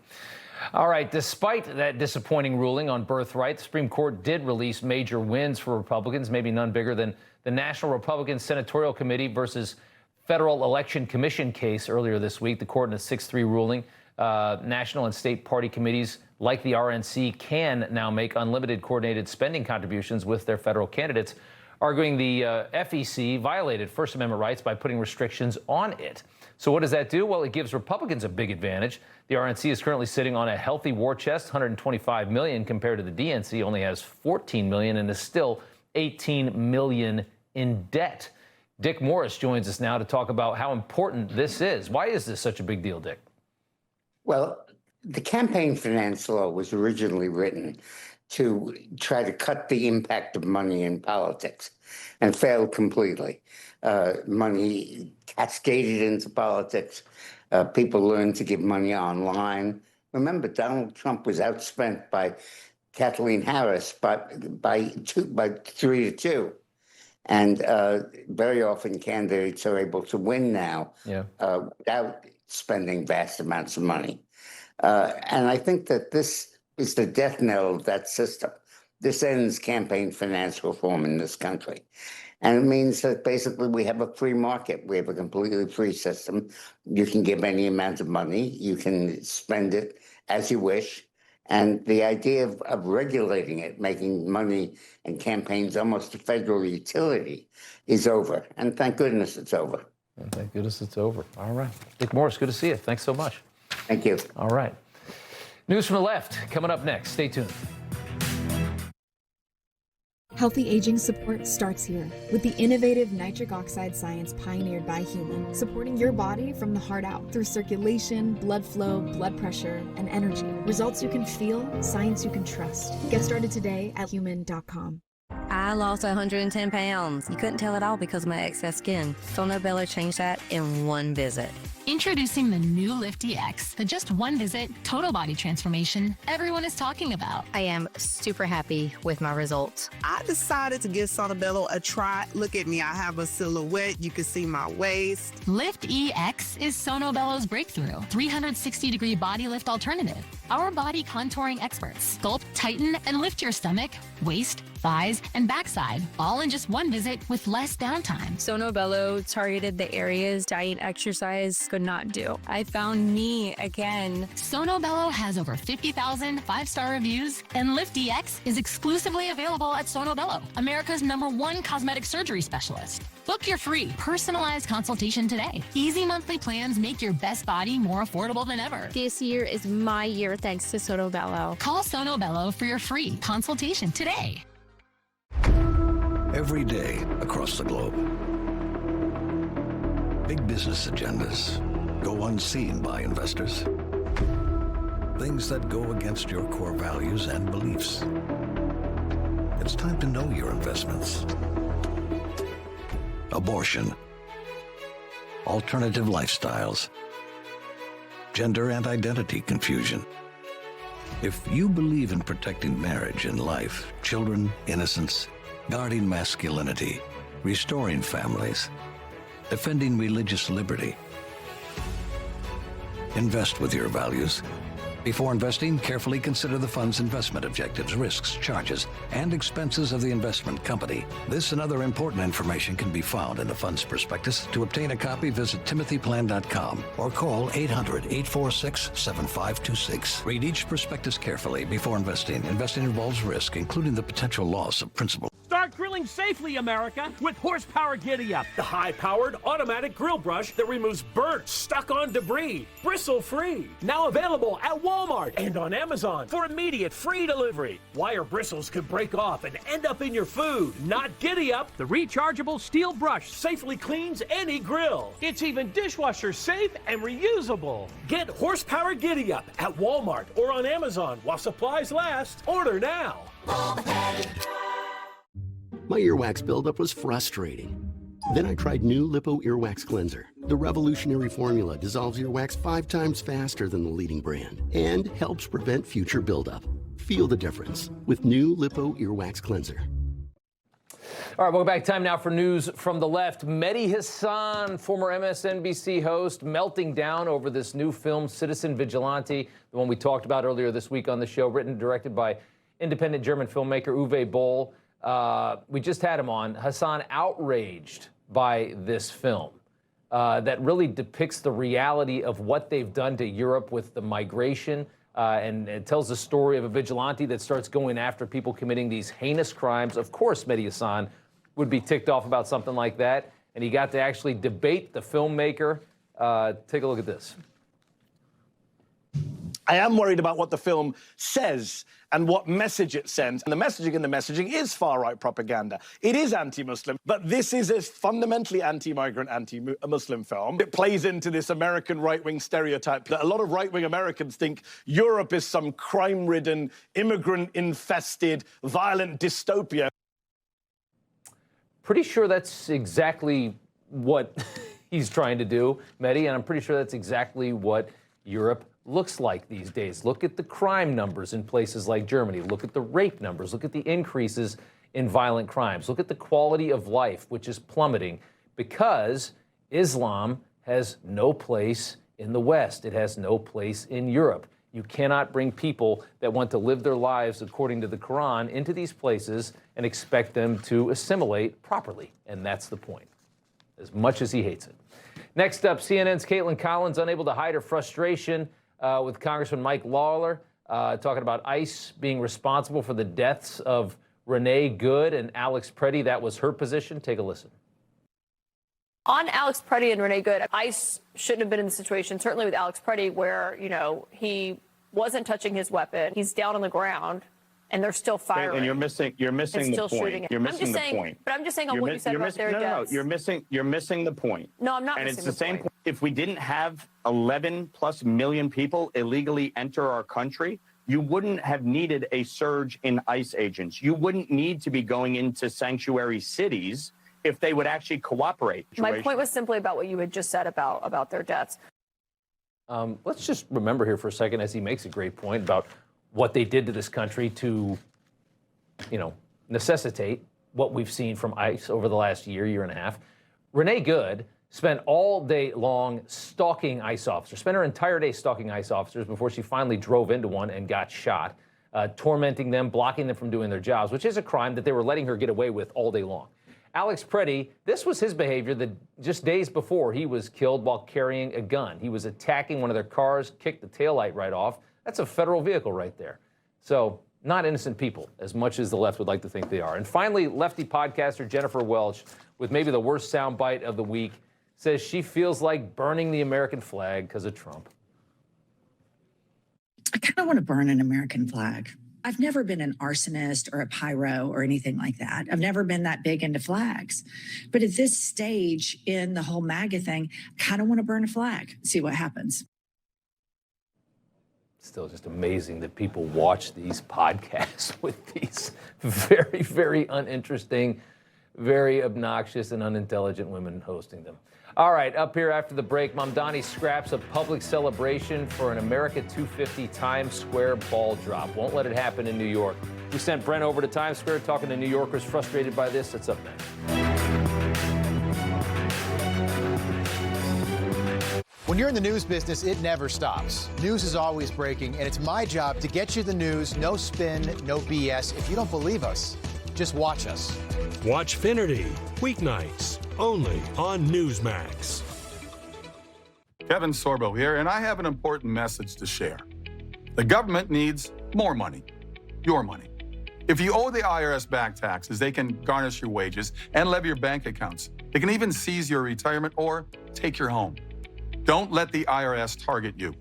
All right, despite that disappointing ruling on Birthright, the Supreme Court did release major wins for Republicans, maybe none bigger than the National Republican Senatorial Committee versus Federal Election Commission case earlier this week. The court in a 6-3 ruling, national and state party committees like the RNC can now make unlimited coordinated spending contributions with their federal candidates, arguing the FEC violated First Amendment rights by putting restrictions on it. So what does that do? Well, it gives Republicans a big advantage. The RNC is currently sitting on a healthy war chest, $125 million, compared to the DNC only has $14 million and is still $18 million in debt. Dick Morris joins us now to talk about how important this is. Why is this such a big deal, Dick? Well, the campaign finance law was originally written to try to cut the impact of money in politics and failed completely. Money cascaded into politics. People learned to give money online. Remember, Donald Trump was outspent by Kathleen Harris by 3-2. And very often candidates are able to win now without spending vast amounts of money. And I think that this is the death knell of that system. This ends campaign finance reform in this country. And it means that basically we have a free market. We have a completely free system. You can give any amount of money. You can spend it as you wish. And the idea of regulating it, making money and campaigns almost a federal utility, is over. And thank goodness it's over. And thank goodness it's over. All right. Dick Morris, good to see you. Thanks so much. Thank you. All right. News from the left coming up next. Stay tuned. Healthy aging support starts here with the innovative nitric oxide science pioneered by Human, supporting your body from the heart out through circulation, blood flow, blood pressure, and energy. Results you can feel, science you can trust. Get started today at human.com. I lost 110 pounds. You couldn't tell at all because of my excess skin. Sono Bello changed that in one visit. Introducing the new Lift EX, the just one visit total body transformation everyone is talking about. I am super happy with my results. I decided to give Sono Bello a try. Look at me, I have a silhouette. You can see my waist. Lift EX is Sono Bello's breakthrough 360-degree body lift alternative. Our body contouring experts sculpt, tighten, and lift your stomach, waist, thighs, and backside, all in just one visit with less downtime. Sono Bello targeted the areas diet, exercise, could not do. I found me again. Sono Bello has over 50,000 five-star reviews, and Lift DX is exclusively available at Sono Bello, America's #1 cosmetic surgery specialist. Book your free, personalized consultation today. Easy monthly plans make your best body more affordable than ever. This year is my year thanks to Sono Bello. Call Sono Bello for your free consultation today. Every day across the globe, big business agendas go unseen by investors. Things that go against your core values and beliefs. It's time to know your investments. Abortion, alternative lifestyles, gender and identity confusion. If you believe in protecting marriage and life, children, innocence, guarding masculinity, restoring families, defending religious liberty, invest with your values. Before investing, carefully consider the fund's investment objectives, risks, charges, and expenses of the investment company. This and other important information can be found in the fund's prospectus. To obtain a copy, visit timothyplan.com or call 800-846-7526. Read each prospectus carefully before investing. Investing involves risk, including the potential loss of principal. Start grilling safely, America, with Horsepower Giddy Up, the high-powered automatic grill brush that removes burnt, stuck-on debris, bristle-free. Now available at Walmart and on Amazon for immediate free delivery. Wire bristles could break off and end up in your food. Not Giddy Up, the rechargeable steel brush safely cleans any grill. It's even dishwasher safe and reusable. Get Horsepower Giddy Up at Walmart or on Amazon while supplies last. Order now. My earwax buildup was frustrating. Then I tried new Lipo Earwax Cleanser. The revolutionary formula dissolves earwax 5 times faster than the leading brand and helps prevent future buildup. Feel the difference with new Lipo Earwax Cleanser. All right, welcome back. Time now for news from the left. Mehdi Hasan, former MSNBC host, melting down over this new film, Citizen Vigilante, the one we talked about earlier this week on the show, written and directed by independent German filmmaker Uwe Boll. We just had him on. Hasan outraged by this film that really depicts the reality of what they've done to Europe with the migration. And it tells the story of a vigilante that starts going after people committing these heinous crimes. Of course, Mehdi Hasan would be ticked off about something like that. And he got to actually debate the filmmaker. Take a look at this. I am worried about what the film says and what message it sends. And the messaging is far-right propaganda. It is anti-Muslim, but this is a fundamentally anti-migrant, anti-Muslim film. It plays into this American right-wing stereotype that a lot of right-wing Americans think Europe is some crime-ridden, immigrant-infested, violent dystopia. Pretty sure that's exactly what he's trying to do, Mehdi, and I'm pretty sure that's exactly what Europe looks like these days. Look at the crime numbers in places like Germany. Look at the rape numbers. Look at the increases in violent crimes. Look at the quality of life, which is plummeting because Islam has no place in the West. It has no place in Europe. You cannot bring people that want to live their lives according to the Quran into these places and expect them to assimilate properly. And that's the point, as much as he hates it. Next up, CNN's Kaitlan Collins unable to hide her frustration with Congressman Mike Lawler, talking about ICE being responsible for the deaths of Renee Good and Alex Preddy. That was her position. Take a listen. On Alex Preddy and Renee Good, ICE shouldn't have been in the situation, certainly with Alex Preddy, where, you know, he wasn't touching his weapon. He's down on the ground, and they're still firing. And you're missing the point. You're missing the point. But I'm just saying on what you said about their deaths. You're missing the point. No, I'm not and missing it's the same point. If we didn't have 11+ million people illegally enter our country, you wouldn't have needed a surge in ICE agents. You wouldn't need to be going into sanctuary cities if they would actually cooperate. My point was simply about what you had just said about their deaths. Let's just remember here for a second, as he makes a great point about what they did to this country to, you know, necessitate what we've seen from ICE over the last year and a half. Renee Good spent all day long stalking ICE officers, spent her entire day stalking ICE officers before she finally drove into one and got shot, tormenting them, blocking them from doing their jobs, which is a crime that they were letting her get away with all day long. Alex Preddy, this was his behavior just days before he was killed while carrying a gun. He was attacking one of their cars, kicked the taillight right off. That's a federal vehicle right there. So not innocent people, as much as the left would like to think they are. And finally, lefty podcaster Jennifer Welch, with maybe the worst soundbite of the week, says she feels like burning the American flag because of Trump. I kind of want to burn an American flag. I've never been an arsonist or a pyro or anything like that. I've never been that big into flags. But at this stage in the whole MAGA thing, I kind of want to burn a flag, see what happens. Still just amazing that people watch these podcasts with these very, very uninteresting, very obnoxious and unintelligent women hosting them. All right, up here after the break, Mamdani scraps a public celebration for an America 250 Times Square ball drop. Won't let it happen in New York. We sent Brent over to Times Square talking to New Yorkers frustrated by this. That's up next. When you're in the news business, it never stops. News is always breaking, and it's my job to get you the news, no spin, no BS. If you don't believe us, just watch us. Watch Finity, weeknights, only on Newsmax. Kevin Sorbo here, and I have an important message to share. The government needs more money, your money. If you owe the IRS back taxes, they can garnish your wages and levy your bank accounts. They can even seize your retirement or take your home. Don't let the IRS target you.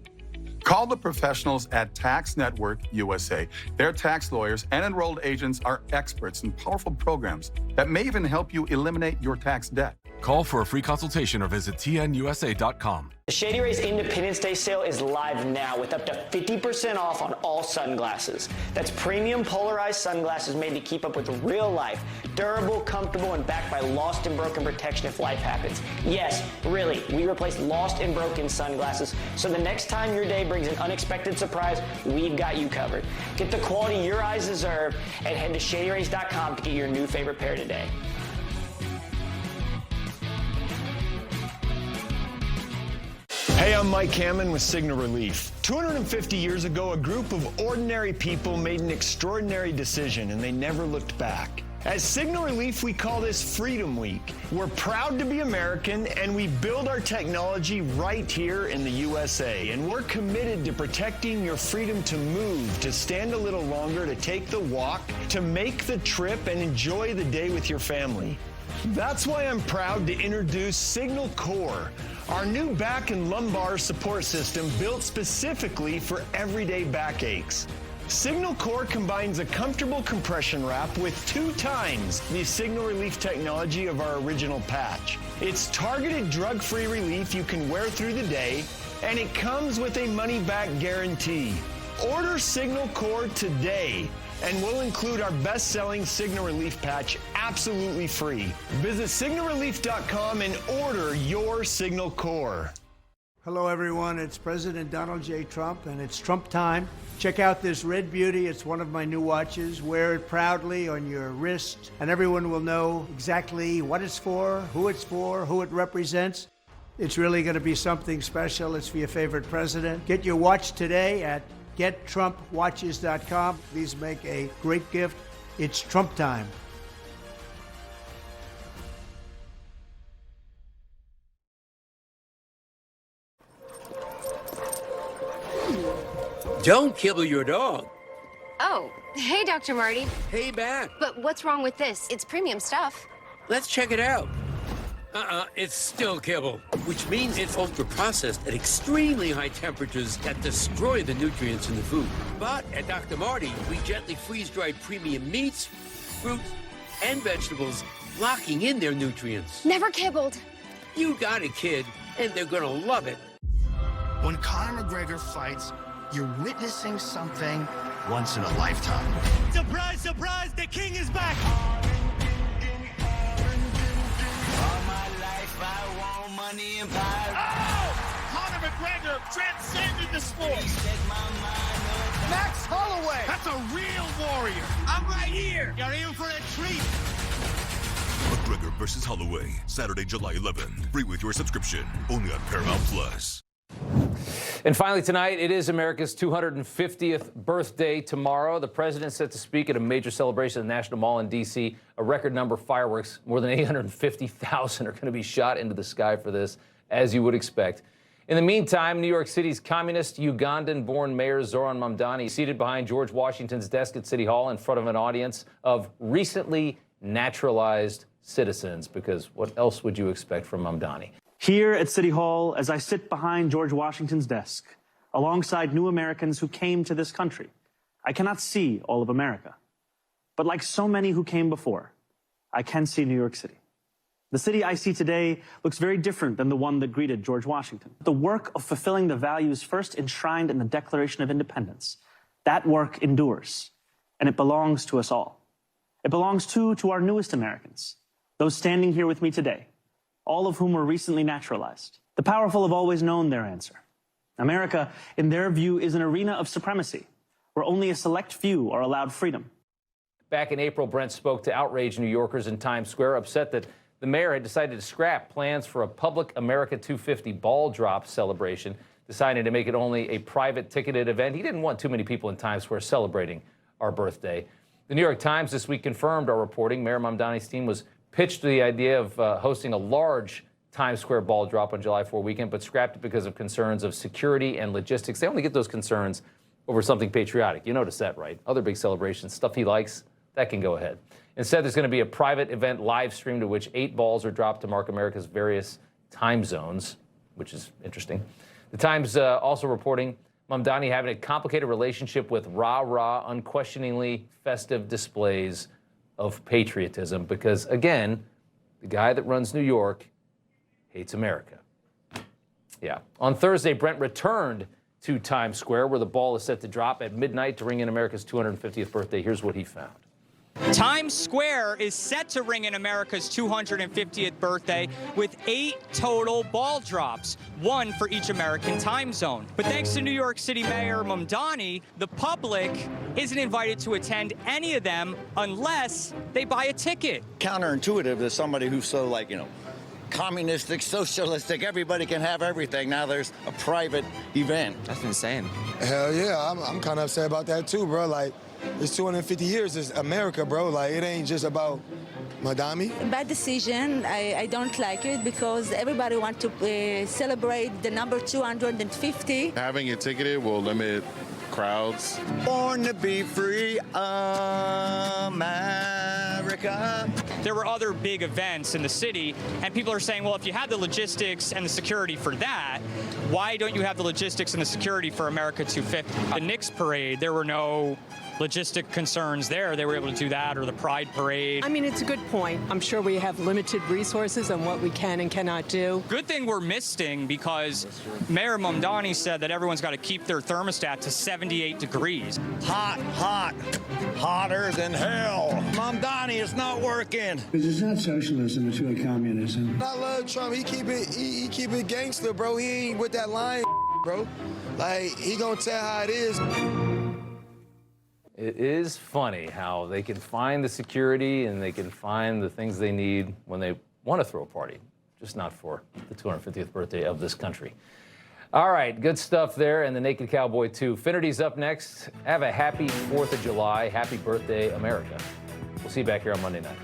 Call the professionals at Tax Network USA. Their tax lawyers and enrolled agents are experts in powerful programs that may even help you eliminate your tax debt. Call for a free consultation or visit tnusa.com. The Shady Rays Independence Day sale is live now with up to 50% off on all sunglasses. That's premium polarized sunglasses made to keep up with real life. Durable, comfortable, and backed by lost and broken protection if life happens. Yes, really, we replace lost and broken sunglasses, so the next time your day brings an unexpected surprise, we've got you covered. Get the quality your eyes deserve and head to ShadyRays.com to get your new favorite pair today. Hey, I'm Mike Hammond with Signal Relief. 250 years ago, a group of ordinary people made an extraordinary decision, and they never looked back. At Signal Relief, we call this Freedom Week. We're proud to be American, and we build our technology right here in the USA. And we're committed to protecting your freedom to move, to stand a little longer, to take the walk, to make the trip, and enjoy the day with your family. That's why I'm proud to introduce Signal Core, our new back and lumbar support system built specifically for everyday backaches. Signal Core combines a comfortable compression wrap with 2 times the Signal Relief technology of our original patch. It's targeted drug-free relief you can wear through the day, and it comes with a money-back guarantee. Order Signal Core today, and we'll include our best-selling Signal Relief patch absolutely free. Visit signalrelief.com and order your Signal Core. Hello, everyone. It's President Donald J. Trump, and it's Trump time. Check out this red beauty. It's one of my new watches. Wear it proudly on your wrist, and everyone will know exactly what it's for, who it represents. It's really going to be something special. It's for your favorite president. Get your watch today at GetTrumpWatches.com. These make a great gift. It's Trump time. Don't kibble your dog. Oh, hey, Dr. Marty. Hey, back. But what's wrong with this? It's premium stuff. Let's check it out. It's still kibble, which means it's ultra-processed at extremely high temperatures that destroy the nutrients in the food. But at Dr. Marty, we gently freeze-dried premium meats, fruits, and vegetables, locking in their nutrients. Never kibbled. You got it, kid, and they're gonna love it. When Conor McGregor fights, you're witnessing something once in a lifetime. Surprise, surprise, the king is back! Money and power. Oh! Conor McGregor transcended the sport. Max Holloway. That's a real warrior. I'm right here. You're in for a treat. McGregor versus Holloway, Saturday, July 11th. Free with your subscription. Only on Paramount Plus. And finally tonight, it is America's 250th birthday tomorrow. The president set to speak at a major celebration at the National Mall in D.C. A record number of fireworks, more than 850,000 are going to be shot into the sky for this, as you would expect. In the meantime, New York City's communist Ugandan-born mayor Zoran Mamdani seated behind George Washington's desk at City Hall in front of an audience of recently naturalized citizens, because what else would you expect from Mamdani? Here at City Hall, as I sit behind George Washington's desk, alongside new Americans who came to this country, I cannot see all of America. But like so many who came before, I can see New York City. The city I see today looks very different than the one that greeted George Washington. The work of fulfilling the values first enshrined in the Declaration of Independence, that work endures, and it belongs to us all. It belongs too to our newest Americans, those standing here with me today, all of whom were recently naturalized. The powerful have always known their answer. America, in their view, is an arena of supremacy, where only a select few are allowed freedom. Back in April, Brent spoke to outraged New Yorkers in Times Square, upset that the mayor had decided to scrap plans for a public America 250 ball drop celebration, deciding to make it only a private ticketed event. He didn't want too many people in Times Square celebrating our birthday. The New York Times this week confirmed our reporting. Mayor Mamdani's team was pitched the idea of hosting a large Times Square ball drop on July 4 weekend, but scrapped it because of concerns of security and logistics. They only get those concerns over something patriotic. You notice that, right? Other big celebrations, stuff he likes, that can go ahead. Instead, there's going to be a private event live streamed to which 8 balls are dropped to mark America's various time zones, which is interesting. The Times also reporting Mamdani having a complicated relationship with rah-rah, unquestioningly festive displays of patriotism because, again, the guy that runs New York hates America. Yeah. On Thursday, Brent returned to Times Square, where the ball is set to drop at midnight to ring in America's 250th birthday. Here's what he found. Times Square is set to ring in America's 250th birthday with 8 total ball drops, 1 for each American time zone. But thanks to New York City Mayor Mamdani, the public isn't invited to attend any of them unless they buy a ticket. Counterintuitive to somebody who's so, communistic, socialistic, everybody can have everything. Now there's a private event. That's insane. Hell yeah, I'm kind of upset about that too, bro. It's 250 years, it's America, bro. It ain't just about Madami. Bad decision. I don't like it because everybody wants to celebrate the number 250. Having it ticketed will limit crowds. Born to be free, America. There were other big events in the city, and people are saying, well, if you had the logistics and the security for that, why don't you have the logistics and the security for America 250? The Knicks parade, there were no logistic concerns there. They were able to do that, or the Pride Parade. I mean, it's a good point. I'm sure we have limited resources on what we can and cannot do. Good thing we're misting, because Mayor Mamdani said that everyone's got to keep their thermostat to 78 degrees. Hot, hotter than hell. Mamdani, it's not working. Because it's not socialism, it's really communism. I love Trump. He keep it gangster, bro. He ain't with that line, bro. He gonna tell how it is. It is funny how they can find the security and they can find the things they need when they want to throw a party, just not for the 250th birthday of this country. All right, good stuff there, and the Naked Cowboy, too. Finnerty's up next. Have a happy 4th of July. Happy birthday, America. We'll see you back here on Monday night.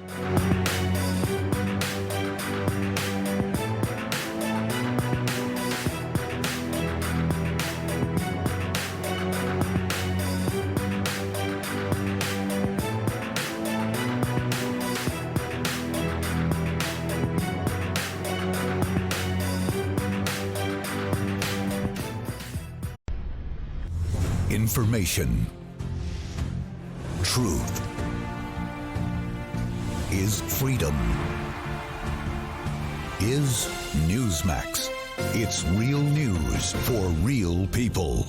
Information. Truth is freedom. Is Newsmax. It's real news for real people.